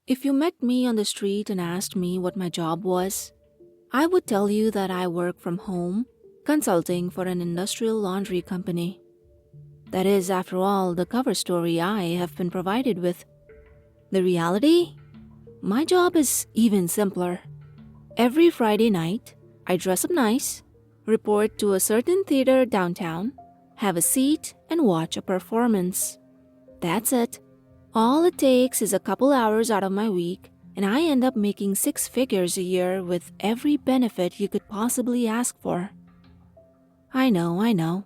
If you met me on the street and asked me what my job was, I would tell you that I work from home, consulting for an industrial laundry company. That is, after all, the cover story I have been provided with. The reality? My job is even simpler. Every Friday night, I dress up nice, report to a certain theater downtown, have a seat, and watch a performance. That's it. All it takes is a couple hours out of my week, and I end up making 6 figures a year with every benefit you could possibly ask for. I know.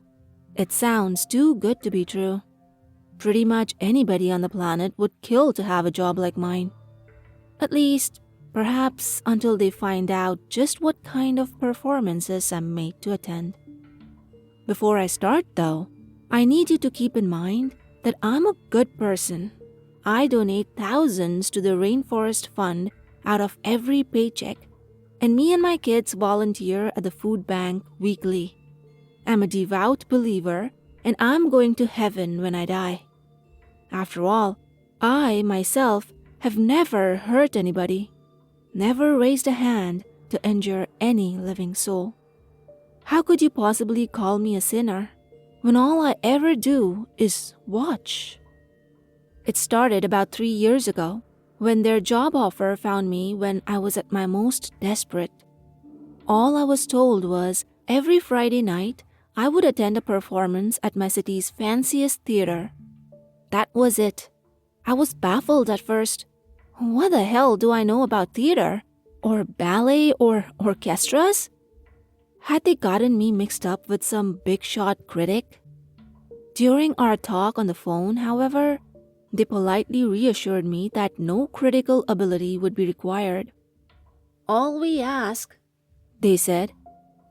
It sounds too good to be true. Pretty much anybody on the planet would kill to have a job like mine. At least, perhaps until they find out just what kind of performances I'm made to attend. Before I start, though, I need you to keep in mind that I'm a good person. I donate thousands to the Rainforest Fund out of every paycheck, and me and my kids volunteer at the food bank weekly. I'm a devout believer, and I'm going to heaven when I die. After all, I, myself, have never hurt anybody, never raised a hand to injure any living soul. How could you possibly call me a sinner when all I ever do is watch? It started about 3 years ago when their job offer found me when I was at my most desperate. All I was told was every Friday night I would attend a performance at my city's fanciest theater. That was it. I was baffled at first. What the hell do I know about theater? Or ballet or orchestras? Had they gotten me mixed up with some big shot critic? During our talk on the phone, however, they politely reassured me that no critical ability would be required. All we ask, they said,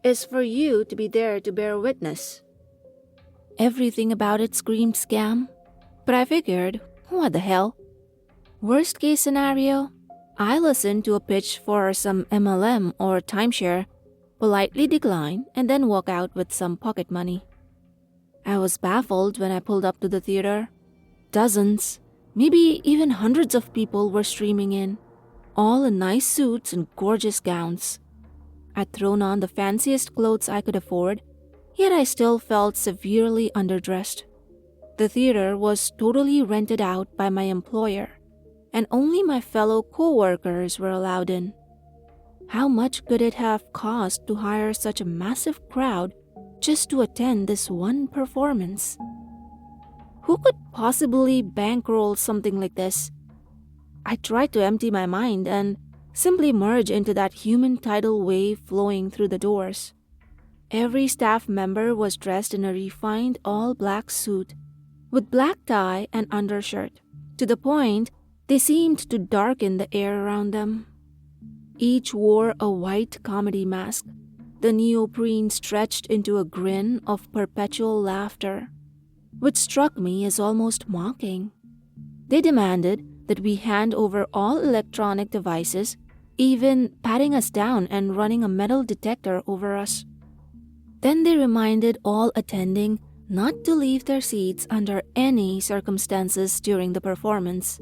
is for you to be there to bear witness. Everything about it screamed scam, but I figured, what the hell? Worst case scenario, I listen to a pitch for some MLM or timeshare, politely decline, and then walk out with some pocket money. I was baffled when I pulled up to the theater. Dozens, maybe even hundreds of people were streaming in, all in nice suits and gorgeous gowns. I'd thrown on the fanciest clothes I could afford, yet I still felt severely underdressed. The theater was totally rented out by my employer, and only my fellow co-workers were allowed in. How much could it have cost to hire such a massive crowd just to attend this one performance? Who could possibly bankroll something like this? I tried to empty my mind and simply merge into that human tidal wave flowing through the doors. Every staff member was dressed in a refined all-black suit with black tie and undershirt, to the point they seemed to darken the air around them. Each wore a white comedy mask, the neoprene stretched into a grin of perpetual laughter, which struck me as almost mocking. They demanded that we hand over all electronic devices, even patting us down and running a metal detector over us. Then they reminded all attending not to leave their seats under any circumstances during the performance,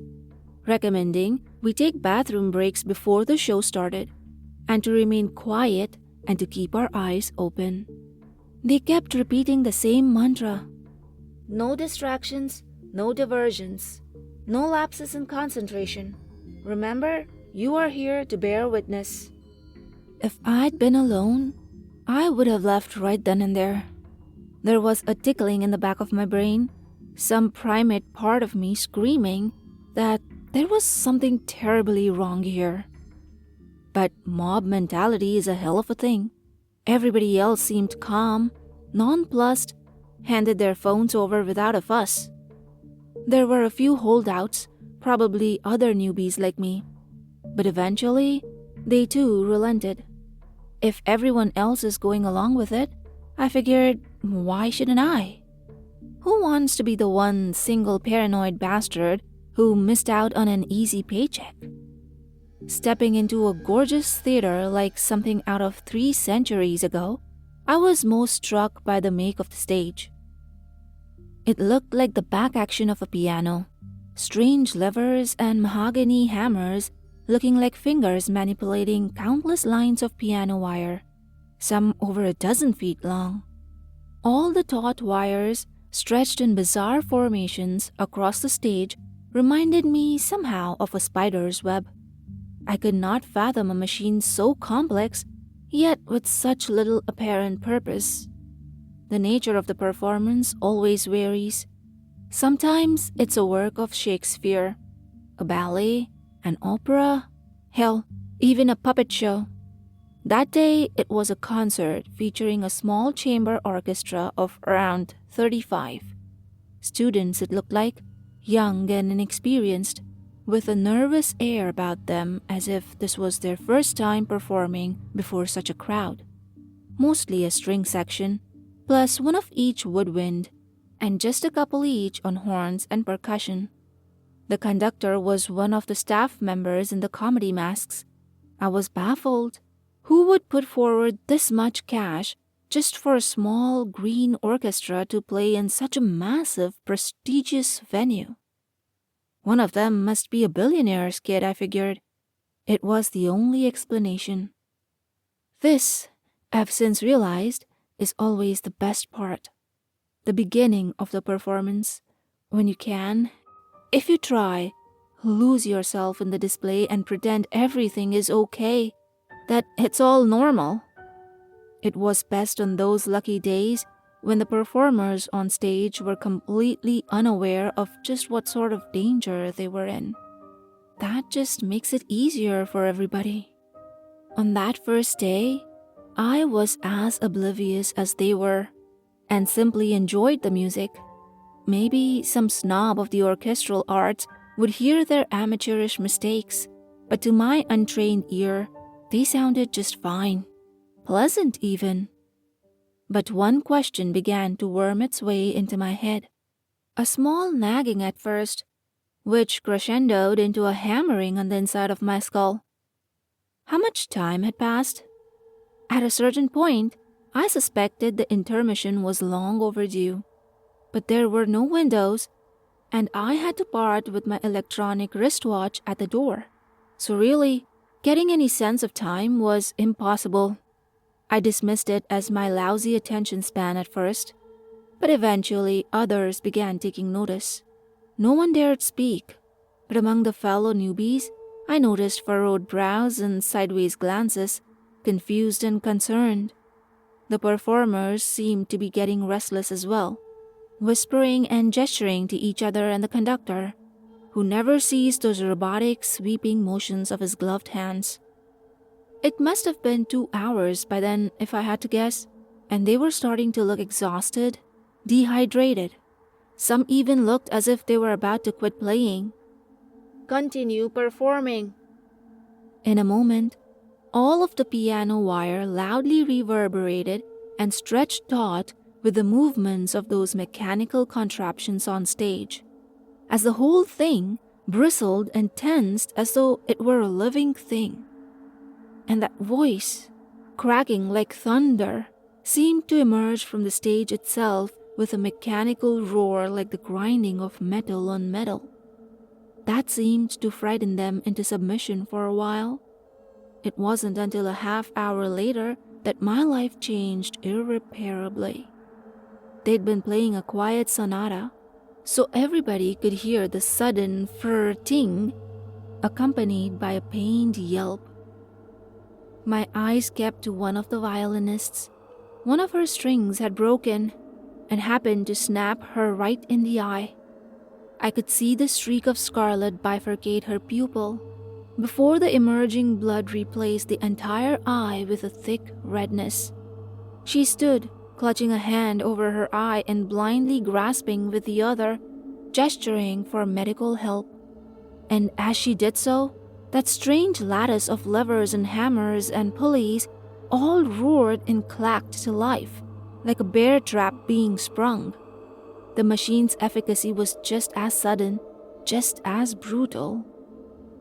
recommending we take bathroom breaks before the show started, and to remain quiet and to keep our eyes open. They kept repeating the same mantra. No distractions, no diversions, no lapses in concentration. Remember, you are here to bear witness. If I'd been alone, I would have left right then and there. There was a tickling in the back of my brain, some primate part of me screaming that there was something terribly wrong here. But mob mentality is a hell of a thing. Everybody else seemed calm, nonplussed, handed their phones over without a fuss. There were a few holdouts, probably other newbies like me, but eventually, they too relented. If everyone else is going along with it, I figured, why shouldn't I? Who wants to be the one single paranoid bastard who missed out on an easy paycheck? Stepping into a gorgeous theater like something out of 3 centuries ago, I was most struck by the make of the stage. It looked like the back action of a piano, strange levers and mahogany hammers looking like fingers manipulating countless lines of piano wire, some over a dozen feet long. All the taut wires, stretched in bizarre formations across the stage, reminded me somehow of a spider's web. I could not fathom a machine so complex, yet with such little apparent purpose. The nature of the performance always varies. Sometimes it's a work of Shakespeare, a ballet, an opera, hell, even a puppet show. That day, it was a concert featuring a small chamber orchestra of around 35. Students, it looked like, young and inexperienced, with a nervous air about them as if this was their first time performing before such a crowd. Mostly a string section, plus one of each woodwind, and just a couple each on horns and percussion. The conductor was one of the staff members in the comedy masks. I was baffled. Who would put forward this much cash just for a small green orchestra to play in such a massive, prestigious venue? One of them must be a billionaire's kid, I figured. It was the only explanation. This, I've since realized, is always the best part. The beginning of the performance, when you can, if you try, lose yourself in the display and pretend everything is okay, that it's all normal. It was best on those lucky days when the performers on stage were completely unaware of just what sort of danger they were in. That just makes it easier for everybody. On that first day, I was as oblivious as they were and simply enjoyed the music. Maybe some snob of the orchestral arts would hear their amateurish mistakes, but to my untrained ear, they sounded just fine. Pleasant even. But one question began to worm its way into my head. A small nagging at first, which crescendoed into a hammering on the inside of my skull. How much time had passed? At a certain point, I suspected the intermission was long overdue. But there were no windows, and I had to part with my electronic wristwatch at the door. So really, getting any sense of time was impossible. I dismissed it as my lousy attention span at first, but eventually others began taking notice. No one dared speak, but among the fellow newbies, I noticed furrowed brows and sideways glances, confused and concerned. The performers seemed to be getting restless as well, whispering and gesturing to each other and the conductor, who never ceased those robotic, sweeping motions of his gloved hands. It must have been 2 hours by then, if I had to guess, and they were starting to look exhausted, dehydrated. Some even looked as if they were about to quit playing. Continue performing. In a moment, all of the piano wire loudly reverberated and stretched taut with the movements of those mechanical contraptions on stage, as the whole thing bristled and tensed as though it were a living thing. And that voice, cracking like thunder, seemed to emerge from the stage itself with a mechanical roar like the grinding of metal on metal. That seemed to frighten them into submission for a while. It wasn't until a half-hour later that my life changed irreparably. They'd been playing a quiet sonata, so everybody could hear the sudden fr-ting, accompanied by a pained yelp. My eyes kept to one of the violinists. One of her strings had broken and happened to snap her right in the eye. I could see the streak of scarlet bifurcate her pupil before the emerging blood replaced the entire eye with a thick redness. She stood, clutching a hand over her eye and blindly grasping with the other, gesturing for medical help. And as she did so, that strange lattice of levers and hammers and pulleys all roared and clacked to life, like a bear trap being sprung. The machine's efficacy was just as sudden, just as brutal.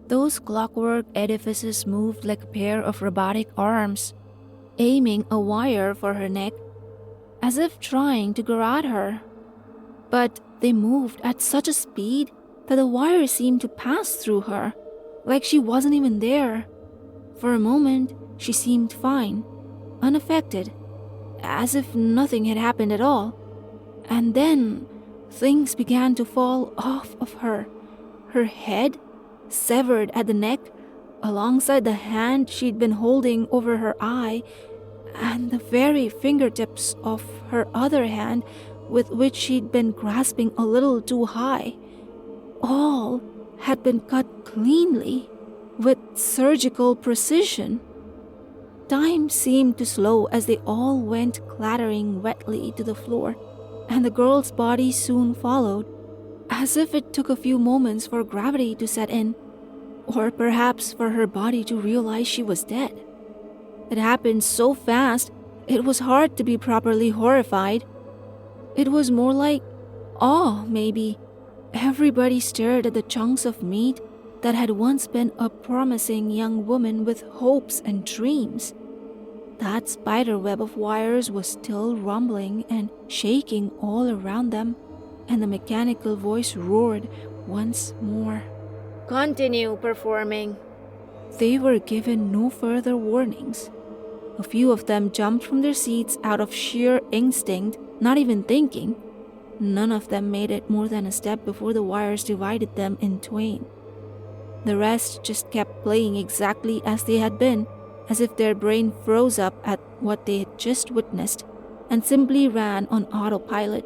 Those clockwork edifices moved like a pair of robotic arms, aiming a wire for her neck, as if trying to garrote her. But they moved at such a speed that the wire seemed to pass through her, like she wasn't even there. For a moment, she seemed fine, unaffected, as if nothing had happened at all. And then, things began to fall off of her. Her head, severed at the neck, alongside the hand she'd been holding over her eye, and the very fingertips of her other hand with which she'd been grasping a little too high. All had been cut cleanly, with surgical precision. Time seemed to slow as they all went clattering wetly to the floor, and the girl's body soon followed, as if it took a few moments for gravity to set in, or perhaps for her body to realize she was dead. It happened so fast, it was hard to be properly horrified. It was more like awe, maybe. Everybody stared at the chunks of meat that had once been a promising young woman with hopes and dreams. That spiderweb of wires was still rumbling and shaking all around them, and the mechanical voice roared once more. Continue performing. They were given no further warnings. A few of them jumped from their seats out of sheer instinct, not even thinking. None of them made it more than a step before the wires divided them in twain. The rest just kept playing exactly as they had been, as if their brain froze up at what they had just witnessed and simply ran on autopilot,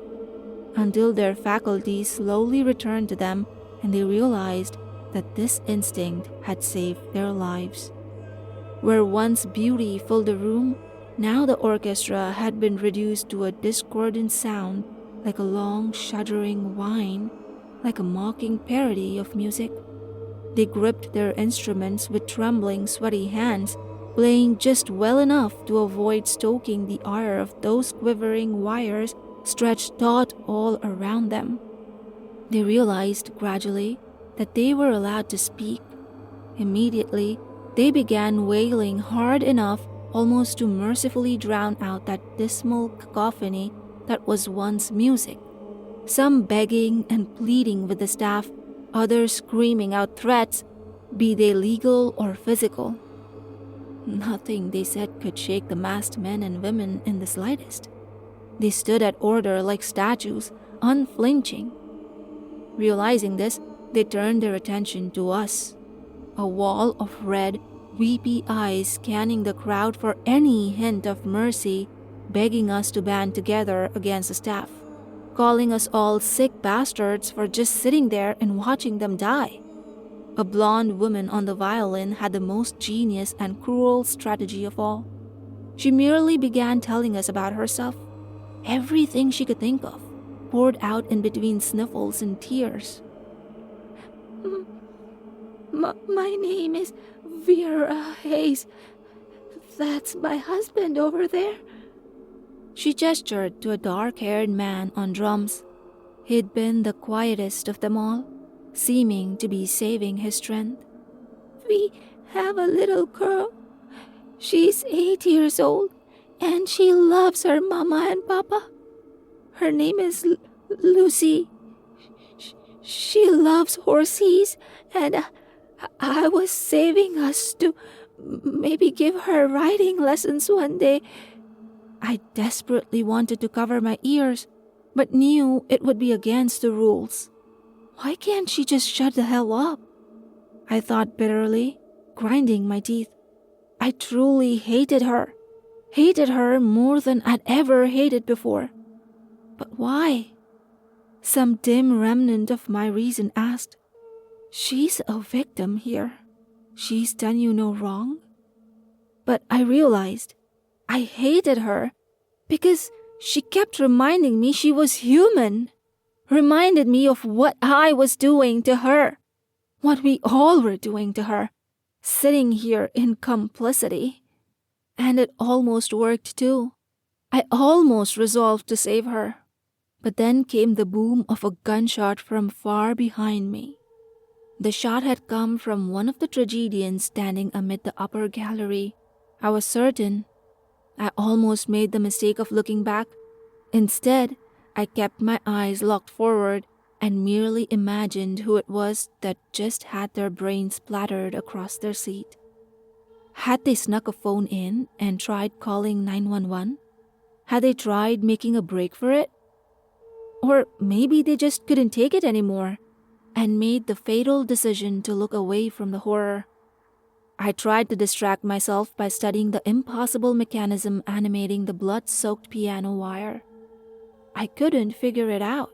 until their faculties slowly returned to them and they realized that this instinct had saved their lives. Where once beauty filled the room, now the orchestra had been reduced to a discordant sound, like a long shuddering whine, like a mocking parody of music. They gripped their instruments with trembling, sweaty hands, playing just well enough to avoid stoking the ire of those quivering wires stretched taut all around them. They realized gradually that they were allowed to speak. Immediately, they began wailing hard enough almost to mercifully drown out that dismal cacophony that was once music. Some begging and pleading with the staff, others screaming out threats, be they legal or physical. Nothing they said could shake the masked men and women in the slightest. They stood at order like statues, unflinching. Realizing this, they turned their attention to us. A wall of red, weepy eyes scanning the crowd for any hint of mercy, begging us to band together against the staff, calling us all sick bastards for just sitting there and watching them die. A blonde woman on the violin had the most genius and cruel strategy of all. She merely began telling us about herself. Everything she could think of, poured out in between sniffles and tears. My name is Vera Hayes. That's my husband over there. She gestured to a dark-haired man on drums. He'd been the quietest of them all, seeming to be saving his strength. We have a little girl. She's 8 years old, and she loves her mama and papa. Her name is Lucy. She loves horses, and I was saving us to maybe give her riding lessons one day. I desperately wanted to cover my ears, but knew it would be against the rules. Why can't she just shut the hell up? I thought bitterly, grinding my teeth. I truly hated her more than I'd ever hated before. But why? Some dim remnant of my reason asked, "She's a victim here. She's done you no wrong." But I realized I hated her because she kept reminding me she was human, reminded me of what I was doing to her, what we all were doing to her, sitting here in complicity. And it almost worked too. I almost resolved to save her. But then came the boom of a gunshot from far behind me. The shot had come from one of the tragedians standing amid the upper gallery. I was certain. I almost made the mistake of looking back. Instead, I kept my eyes locked forward, and merely imagined who it was that just had their brains splattered across their seat. Had they snuck a phone in and tried calling 911? Had they tried making a break for it? Or maybe they just couldn't take it anymore and made the fatal decision to look away from the horror. I tried to distract myself by studying the impossible mechanism animating the blood-soaked piano wire. I couldn't figure it out.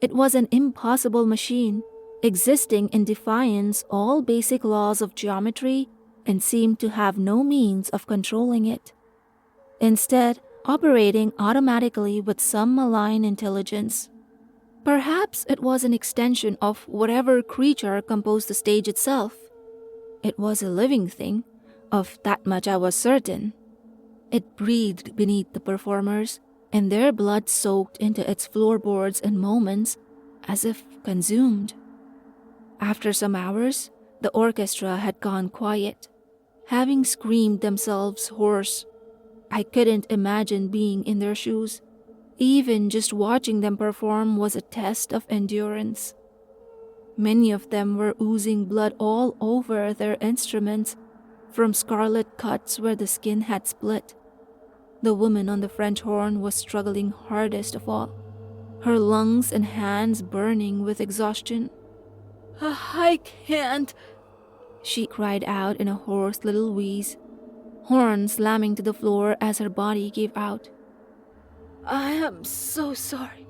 It was an impossible machine, existing in defiance all basic laws of geometry and seemed to have no means of controlling it. Instead, operating automatically with some malign intelligence. Perhaps it was an extension of whatever creature composed the stage itself. It was a living thing, of that much I was certain. It breathed beneath the performers, and their blood soaked into its floorboards in moments, as if consumed. After some hours, the orchestra had gone quiet, having screamed themselves hoarse. I couldn't imagine being in their shoes. Even just watching them perform was a test of endurance. Many of them were oozing blood all over their instruments, from scarlet cuts where the skin had split. The woman on the French horn was struggling hardest of all, her lungs and hands burning with exhaustion. "I can't," she cried out in a hoarse little wheeze, horn slamming to the floor as her body gave out. "I am so sorry.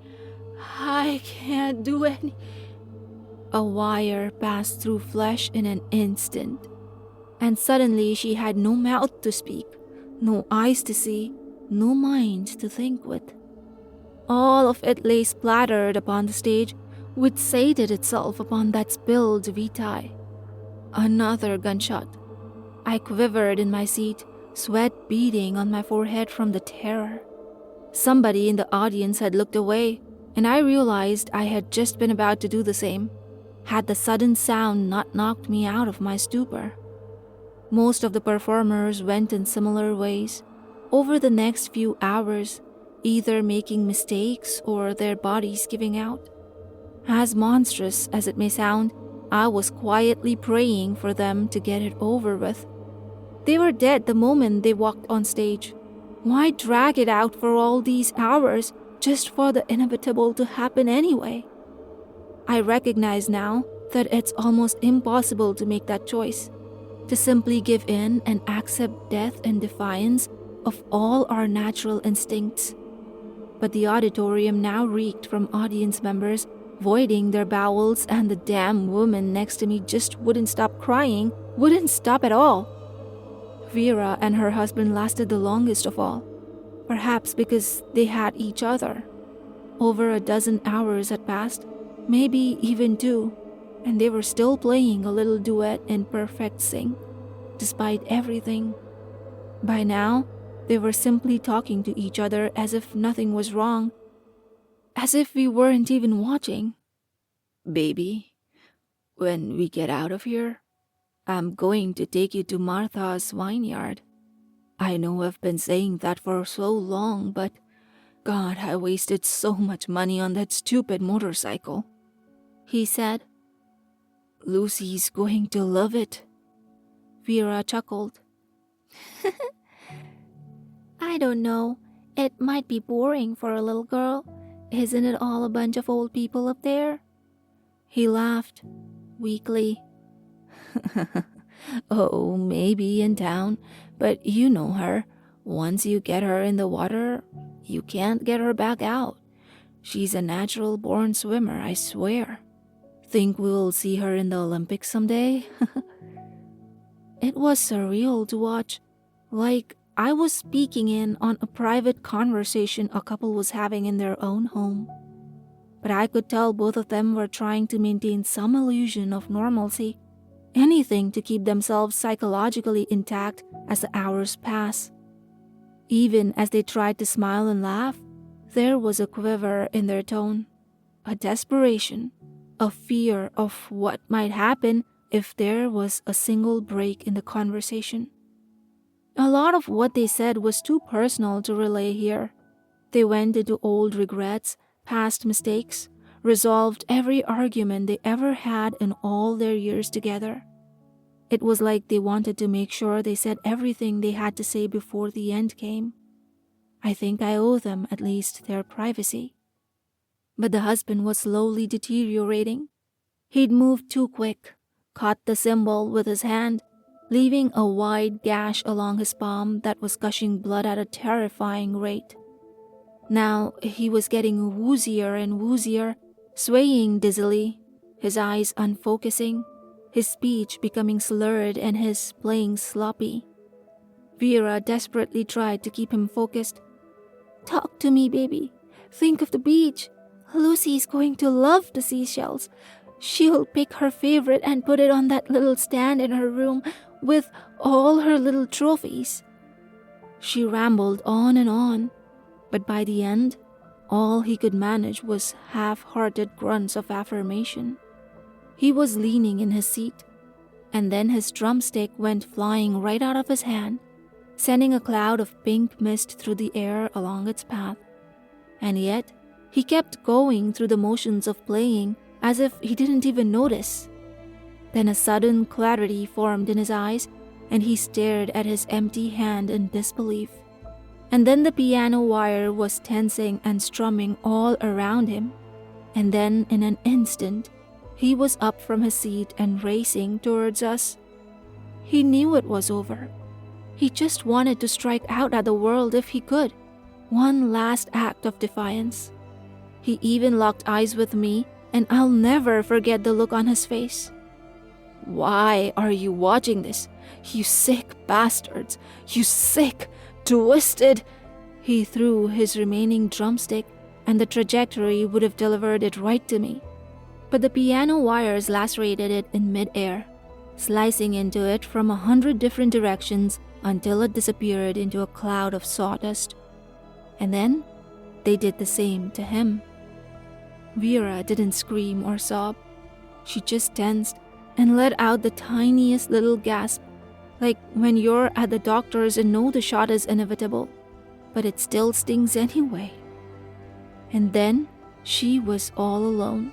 I can't do any." A wire passed through flesh in an instant, and suddenly she had no mouth to speak, no eyes to see, no mind to think with. All of it lay splattered upon the stage, which sated itself upon that spilled vitae. Another gunshot. I quivered in my seat, sweat beading on my forehead from the terror. Somebody in the audience had looked away, and I realized I had just been about to do the same, had the sudden sound not knocked me out of my stupor. Most of the performers went in similar ways, over the next few hours, either making mistakes or their bodies giving out. As monstrous as it may sound, I was quietly praying for them to get it over with. They were dead the moment they walked on stage. Why drag it out for all these hours just for the inevitable to happen anyway? I recognize now that it's almost impossible to make that choice, to simply give in and accept death in defiance of all our natural instincts. But the auditorium now reeked from audience members voiding their bowels, and the damn woman next to me just wouldn't stop crying, wouldn't stop at all. Vera and her husband lasted the longest of all, perhaps because they had each other. Over a dozen hours had passed, maybe even 2, and they were still playing a little duet in perfect sync, despite everything. By now, they were simply talking to each other as if nothing was wrong, as if we weren't even watching. "Baby, when we get out of here, I'm going to take you to Martha's vineyard. I know I've been saying that for so long, but God, I wasted so much money on that stupid motorcycle," he said. "Lucy's going to love it." Vera chuckled. I don't know. It might be boring for a little girl. Isn't it all a bunch of old people up there? He laughed, weakly. "Oh, maybe in town, but you know her. Once you get her in the water, you can't get her back out. She's a natural-born swimmer, I swear. Think we'll see her in the Olympics someday?" It was surreal to watch, like I was speaking in on a private conversation a couple was having in their own home. But I could tell both of them were trying to maintain some illusion of normalcy, anything to keep themselves psychologically intact as the hours pass. Even as they tried to smile and laugh, there was a quiver in their tone, a desperation, a fear of what might happen if there was a single break in the conversation. A lot of what they said was too personal to relay here. They went into old regrets, past mistakes, resolved every argument they ever had in all their years together. It was like they wanted to make sure they said everything they had to say before the end came. I think I owe them at least their privacy. But the husband was slowly deteriorating. He'd moved too quick, caught the symbol with his hand, leaving a wide gash along his palm that was gushing blood at a terrifying rate. Now he was getting woozier and woozier, swaying dizzily, his eyes unfocusing, his speech becoming slurred and his playing sloppy. Vera desperately tried to keep him focused. Talk to me, baby. Think of the beach. Lucy's going to love the seashells. She'll pick her favorite and put it on that little stand in her room with all her little trophies. She rambled on, but by the end, all he could manage was half-hearted grunts of affirmation. He was leaning in his seat, and then his drumstick went flying right out of his hand, sending a cloud of pink mist through the air along its path. And yet, he kept going through the motions of playing as if he didn't even notice. Then a sudden clarity formed in his eyes, and he stared at his empty hand in disbelief. And then the piano wire was tensing and strumming all around him. And then, in an instant, he was up from his seat and racing towards us. He knew it was over. He just wanted to strike out at the world if he could. One last act of defiance. He even locked eyes with me, and I'll never forget the look on his face. "Why are you watching this? You sick bastards! You sick, twisted!" He threw his remaining drumstick, and the trajectory would have delivered it right to me. But the piano wires lacerated it in mid-air, slicing into it from 100 different directions until it disappeared into a cloud of sawdust. And then, they did the same to him. Vera didn't scream or sob. She just tensed and let out the tiniest little gasp, like when you're at the doctor's and know the shot is inevitable, but it still stings anyway. And then, she was all alone.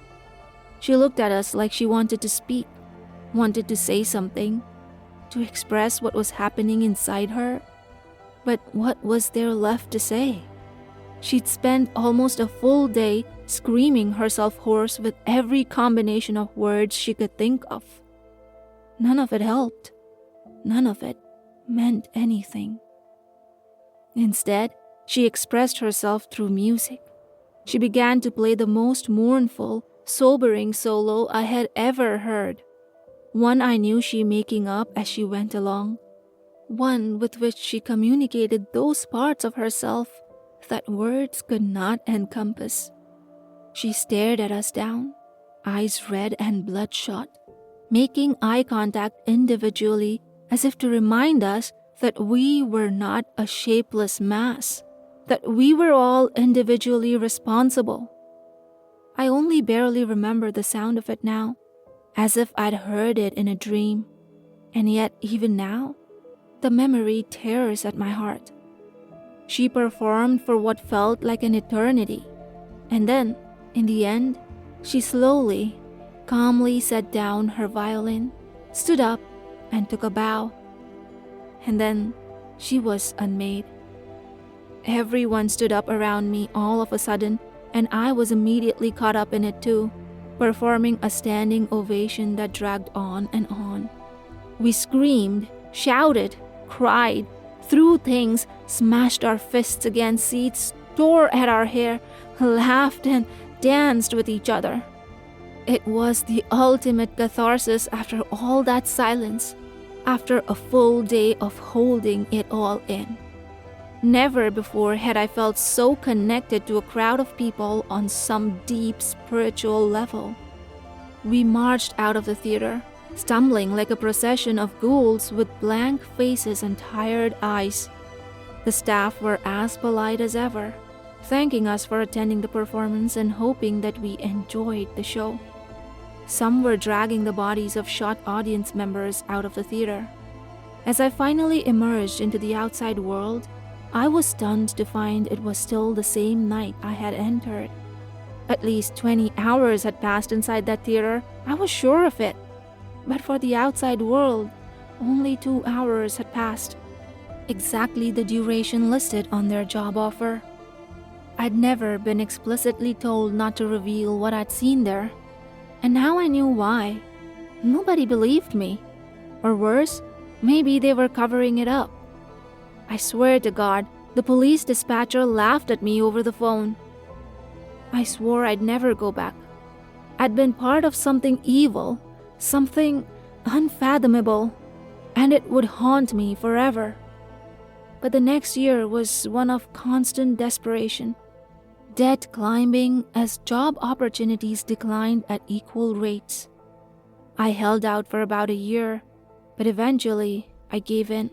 She looked at us like she wanted to speak, wanted to say something, to express what was happening inside her. But what was there left to say? She'd spent almost a full day screaming herself hoarse with every combination of words she could think of. None of it helped. None of it meant anything. Instead, she expressed herself through music. She began to play the most mournful, sobering solo I had ever heard. One I knew she making up as she went along. One with which she communicated those parts of herself that words could not encompass. She stared at us down, eyes red and bloodshot, making eye contact individually as if to remind us that we were not a shapeless mass, that we were all individually responsible. I only barely remember the sound of it now, as if I'd heard it in a dream, and yet even now, the memory tears at my heart. She performed for what felt like an eternity, and then, in the end, she slowly, calmly set down her violin, stood up, and took a bow. And then, she was unmade. Everyone stood up around me all of a sudden, and I was immediately caught up in it too, performing a standing ovation that dragged on and on. We screamed, shouted, cried, threw things, smashed our fists against seats, tore at our hair, laughed and danced with each other. It was the ultimate catharsis after all that silence, after a full day of holding it all in. Never before had I felt so connected to a crowd of people on some deep spiritual level. We marched out of the theater, stumbling like a procession of ghouls with blank faces and tired eyes. The staff were as polite as ever, thanking us for attending the performance and hoping that we enjoyed the show. Some were dragging the bodies of shot audience members out of the theater. As I finally emerged into the outside world, I was stunned to find it was still the same night I had entered. At least 20 hours had passed inside that theater. I was sure of it. But for the outside world, only 2 hours had passed. Exactly the duration listed on their job offer. I'd never been explicitly told not to reveal what I'd seen there. And now I knew why. Nobody believed me. Or worse, maybe they were covering it up. I swear to God, the police dispatcher laughed at me over the phone. I swore I'd never go back. I'd been part of something evil, something unfathomable, and it would haunt me forever. But the next year was one of constant desperation, debt climbing as job opportunities declined at equal rates. I held out for about a year, but eventually I gave in.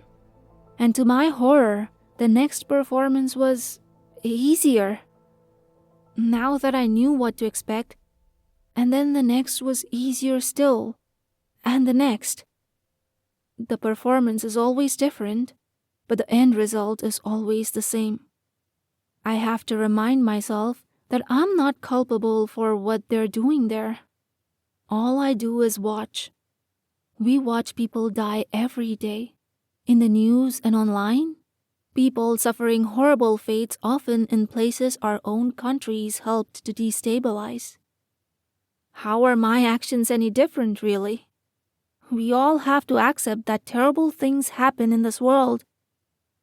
And to my horror, the next performance was easier. Now that I knew what to expect, and then the next was easier still, and the next. The performance is always different, but the end result is always the same. I have to remind myself that I'm not culpable for what they're doing there. All I do is watch. We watch people die every day, in the news and online. People suffering horrible fates, often in places our own countries helped to destabilize. How are my actions any different, really? We all have to accept that terrible things happen in this world,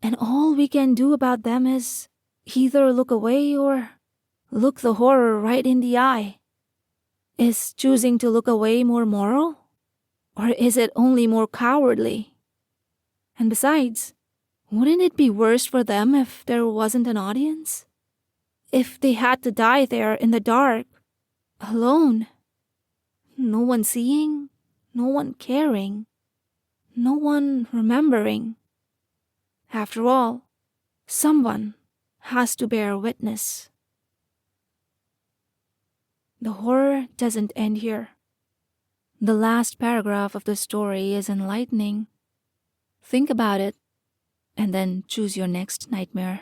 and all we can do about them is either look away or look the horror right in the eye. Is choosing to look away more moral? Or is it only more cowardly? And besides, wouldn't it be worse for them if there wasn't an audience? If they had to die there in the dark, alone? No one seeing, no one caring, no one remembering. After all, someone has to bear witness. The horror doesn't end here. The last paragraph of the story is enlightening. Think about it, and then choose your next nightmare.